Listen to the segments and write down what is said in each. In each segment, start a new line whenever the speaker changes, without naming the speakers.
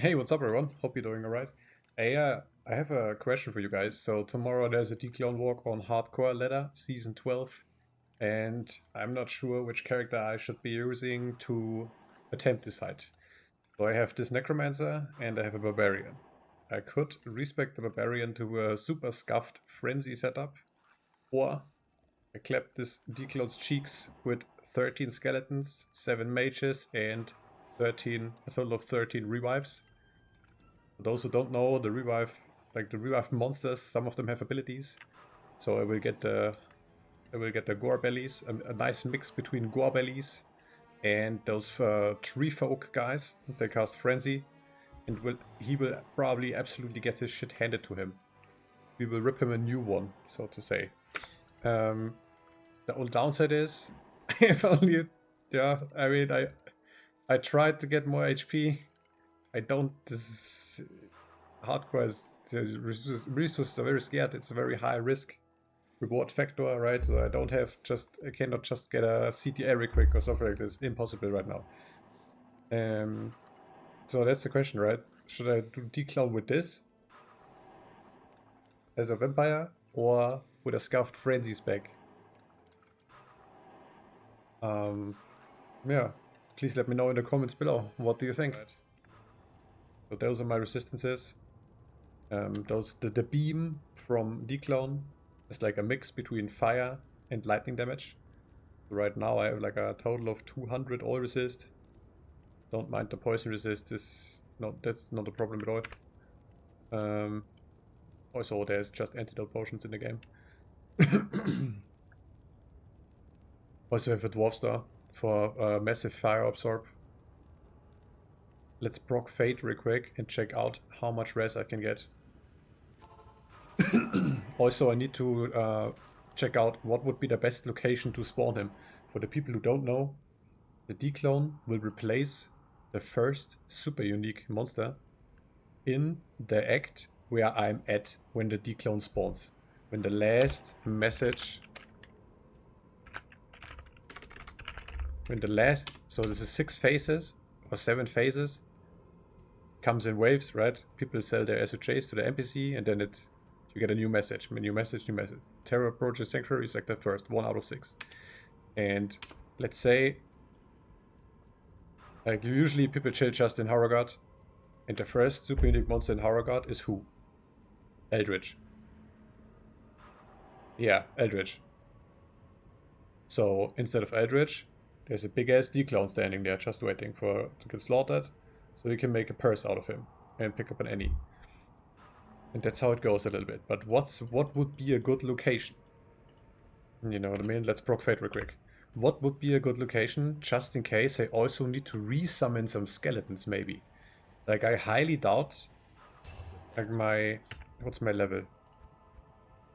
Hey, what's up everyone? Hope you're doing alright. I have a question for you guys. So tomorrow there's a D-Clone walk on Hardcore Ladder, Season 12. And I'm not sure which character I should be using to attempt this fight. So I have this Necromancer and I have a Barbarian. I could respec the Barbarian to a super scuffed Frenzy setup. Or I clap this D-Clone's cheeks with 13 skeletons, 7 mages and a total of 13 revives. For those who don't know, the revived monsters, some of them have abilities. So I will get the gore bellies, a nice mix between gore bellies and those tree folk guys. They cast frenzy, and he will probably absolutely get his shit handed to him. We will rip him a new one, so to say. The only downside is I have only, yeah. I mean, I tried to get more HP. I don't. Hardcore is the resources are very scared. It's a very high risk reward factor, right? So I cannot just get a CTA real quick or something like this. Impossible right now. So that's the question, right? Should I do D-Clone with this as a vampire or with a scuffed frenzy spec? Yeah, please let me know in the comments below. What do you think? Right. So those are my resistances. The beam from D-Clone is like a mix between fire and lightning damage. So right now I have like a total of 200 all resist. Don't mind the poison resist, that's not a problem at all. Also there's just antidote potions in the game. Also have a Dwarf Star for massive fire absorb. Let's proc Fate real quick and check out how much res I can get. Also, I need to check out what would be the best location to spawn him. For the people who don't know, the D-Clone will replace the first super unique monster in the act where I'm at when the D-Clone spawns. When the last message... So this is 6 phases or 7 phases. Comes in waves, right? People sell their SOJs to the NPC and then you get a new message. New message. Terror approaches Sanctuary is like the first 1 out of 6. And let's say, like usually people chill just in Harrogate. And the first super unique monster in Harrogate is who? Eldritch. Yeah, Eldritch. So instead of Eldritch, there's a big ass D-Clone standing there just waiting to get slaughtered. So you can make a purse out of him and pick up an any. And that's how it goes a little bit. But what would be a good location? You know what I mean? Let's proc Fate real quick. What would be a good location, just in case I also need to resummon some skeletons, maybe? Like, I highly doubt... Like what's my level?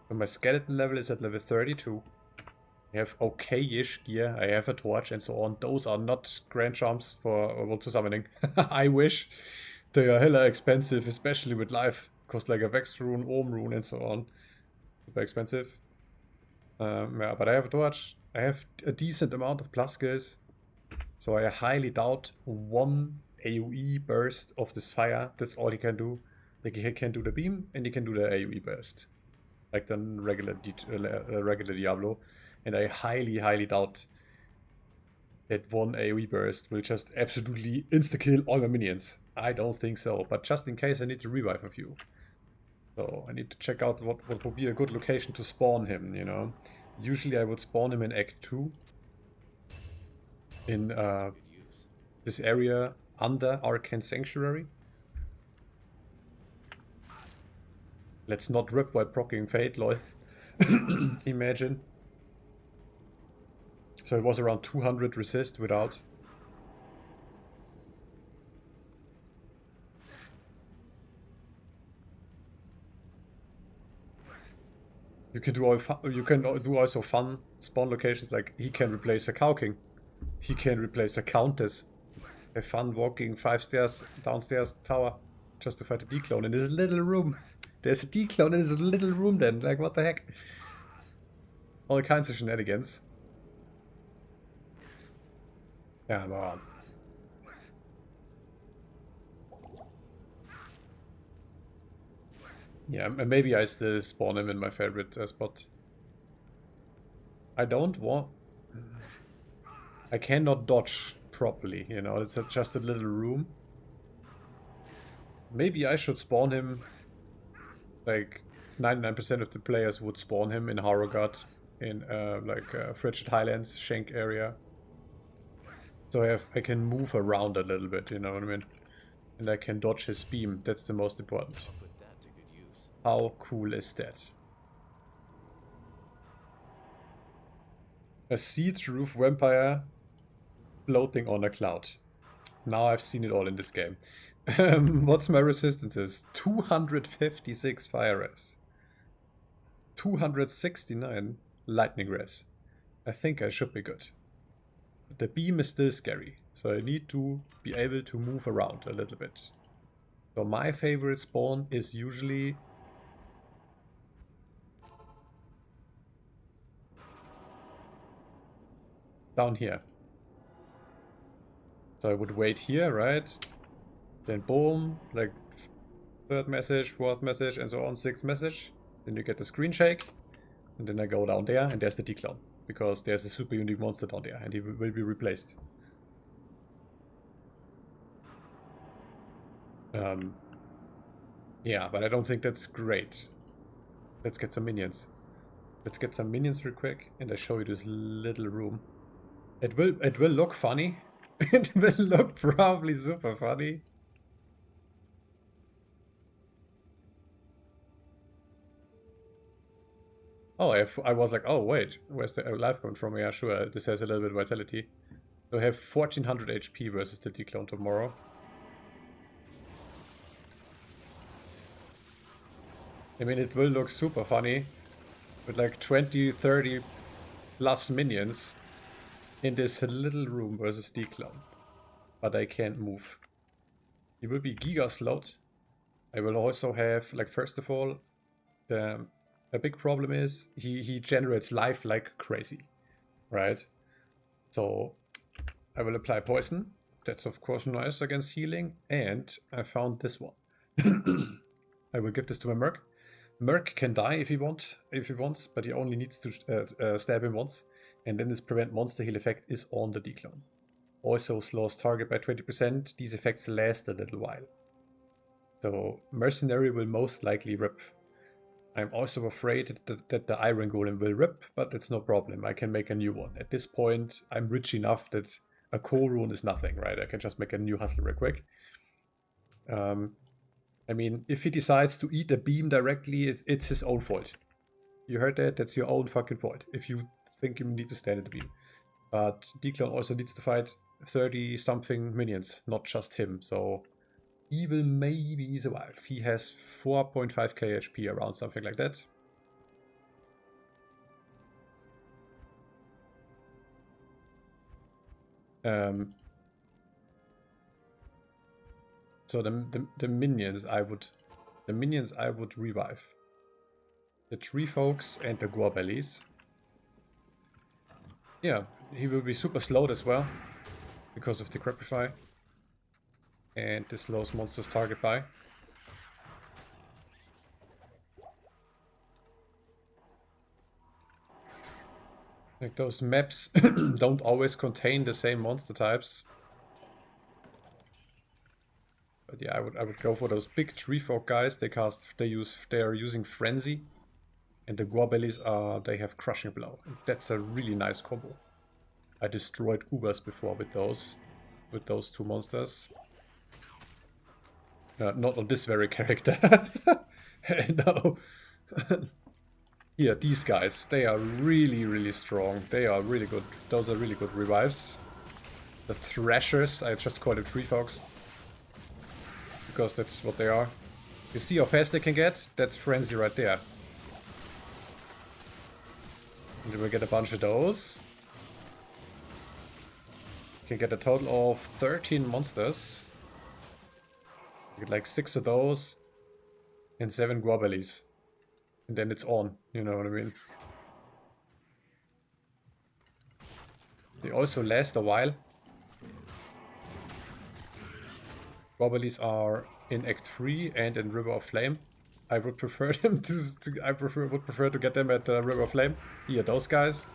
So my skeleton level is at level 32. I have okay-ish gear. I have a torch and so on. Those are not grand charms for World 2 summoning. I wish. They are hella expensive, especially with life. Cost like a Vex rune, Ohm rune, and so on. Super expensive. Yeah, but I have a torch. I have a decent amount of plus skills. So I highly doubt one AoE burst of this fire. That's all he can do. Like, he can do the beam and he can do the AoE burst. Like the regular Diablo. And I highly doubt that one AoE burst will just absolutely insta-kill all my minions. I don't think so, but just in case I need to revive a few. So I need to check out what would be a good location to spawn him, you know. Usually I would spawn him in Act 2. In this area under Arcane Sanctuary. Let's not rip while proccing Fate, lol. Imagine. So it was around 200 resist without. You can do also fun spawn locations, like he can replace a Cow King. He can replace a Countess. Have fun walking 5 stairs downstairs tower just to fight a D-Clone in this little room. There's a D-Clone in this little room then. Like, what the heck? All kinds of shenanigans. Yeah, man. Yeah, and maybe I still spawn him in my favorite spot. I don't want... I cannot dodge properly, you know, it's just a little room. Maybe I should spawn him, like 99% of the players would spawn him in Harrogate, in Frigid Highlands, Shank area. So I can move around a little bit, you know what I mean? And I can dodge his beam, that's the most important. How cool is that? A see-through vampire floating on a cloud. Now I've seen it all in this game. What's my resistances? 256 fire res. 269 lightning res. I think I should be good. The beam is still scary, so I need to be able to move around a little bit. So my favorite spawn is usually down here. So I would wait here, right? Then boom, like third message, fourth message, and so on, sixth message. Then you get the screen shake, and then I go down there, and there's the D-Clone. Because there's a super unique monster down there, and he will be replaced. Yeah, but I don't think that's great. Let's get some minions. Let's get some minions real quick, and I show you this little room. It will look funny. It will look probably super funny. Oh, I was like, oh wait, where's the life coming from? Yeah, sure, this has a little bit of vitality. So I have 1400 HP versus the D-Clone tomorrow. I mean, it will look super funny with like 20, 30 plus minions in this little room versus D-Clone. But I can't move. He will be giga slowed. I will also have, like, first of all, a big problem is he generates life like crazy, right? So I will apply poison. That's of course nice against healing. And I found this one. I will give this to my Merc. Merc can die if he wants, but he only needs to stab him once. And then this prevent monster heal effect is on the D-Clone. Also slows target by 20%. These effects last a little while. So Mercenary will most likely rip. I'm also afraid that the Iron Golem will rip, but it's no problem. I can make a new one. At this point, I'm rich enough that a core rune is nothing, right? I can just make a new hustle real quick. I mean, if he decides to eat a beam directly, it's his own fault. You heard that? That's your own fucking fault. If you think you need to stand at the beam. But D-Clone also needs to fight 30-something minions, not just him. So he will maybe survive. He has 4.5k HP around, something like that. So the minions I would revive. The tree folks and the Gorbellies. Yeah, he will be super slowed as well because of the Crepify. And this slows monsters target by. Like those maps don't always contain the same monster types. But yeah, I would go for those big tree folk guys. They are using Frenzy. And the Gorbellies they have Crushing Blow. And that's a really nice combo. I destroyed Ubers before with those two monsters. Not on this very character. No. Yeah, these guys, they are really, really strong. They are really good. Those are really good revives. The Thrashers, I just call them Tree Fox. Because that's what they are. You see how fast they can get? That's Frenzy right there. And then we get a bunch of those. You can get a total of 13 monsters. You get like 6 of those. And 7 Gorbellies. And then it's on, you know what I mean? They also last a while. Gorbellies are in Act 3 and in River of Flame. I would prefer them would prefer to get them at River Flame. Here, those guys.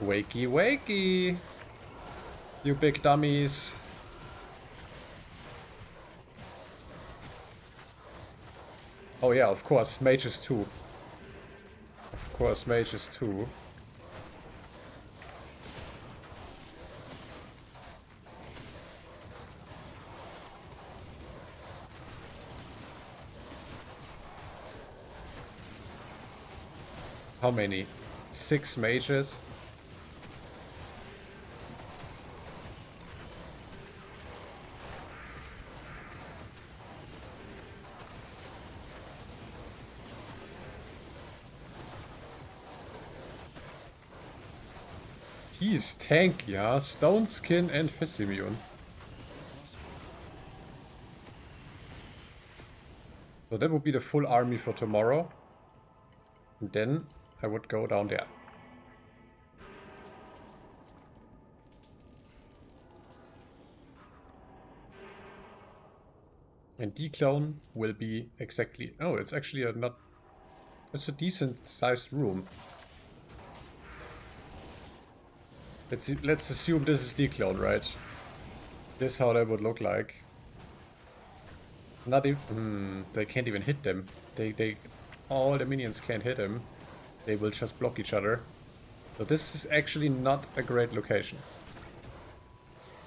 Wakey, wakey! You big dummies. Oh yeah, of course, mages too. Of course, mages too. How many? 6 mages? He's tanky, yeah. Stone Skin and Fizz immune. So that would be the full army for tomorrow. And then I would go down there. And D-Clone will be exactly... Oh, it's actually a not... It's a decent sized room. Let's assume this is D-Clone, right? This is how that would look like. Not even... they can't even hit them. All the minions can't hit him. They will just block each other. So this is actually not a great location.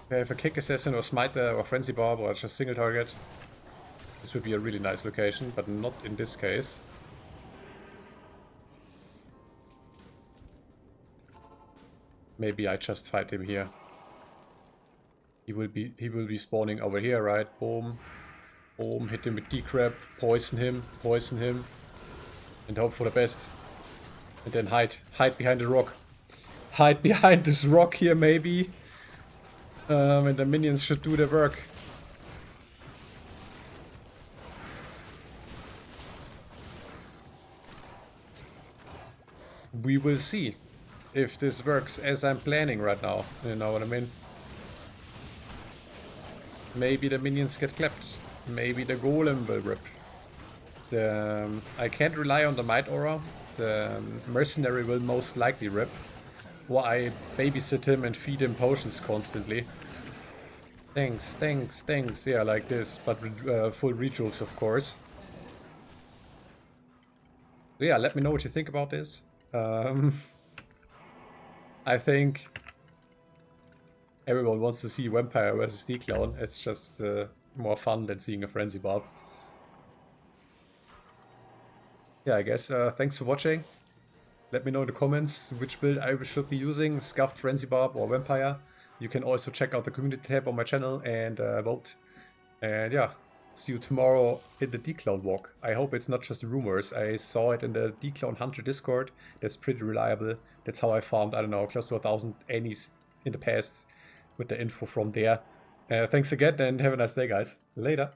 If I have a Kick Assassin or Smiter or Frenzy Barb or just single target, this would be a really nice location, but not in this case. Maybe I just fight him here. He will be spawning over here, right? Boom. Boom, hit him with D-Crab, poison him, and hope for the best. And then hide behind the rock. Hide behind this rock here, maybe. And the minions should do their work. We will see if this works as I'm planning right now. You know what I mean? Maybe the minions get clapped. Maybe the golem will rip. I can't rely on the Might Aura. The mercenary will most likely rip. Or I babysit him and feed him potions constantly. Thanks. Yeah, like this, but full rejewels, of course. So yeah, let me know what you think about this. I think everyone wants to see Vampire versus D-Clone. It's just more fun than seeing a Frenzy Barb. Yeah, I guess thanks for watching. Let me know in the comments which build I should be using, Scuffed, Frenzy Barb or Vampire. You can also check out the community tab on my channel and vote. And yeah, see you tomorrow in the D-Clone walk. I hope it's not just rumors. I saw it in the D-Clone Hunter Discord. That's pretty reliable. That's how I farmed, I don't know, close to 1,000 Annies in the past with the info from there. Thanks again and have a nice day, guys. Later.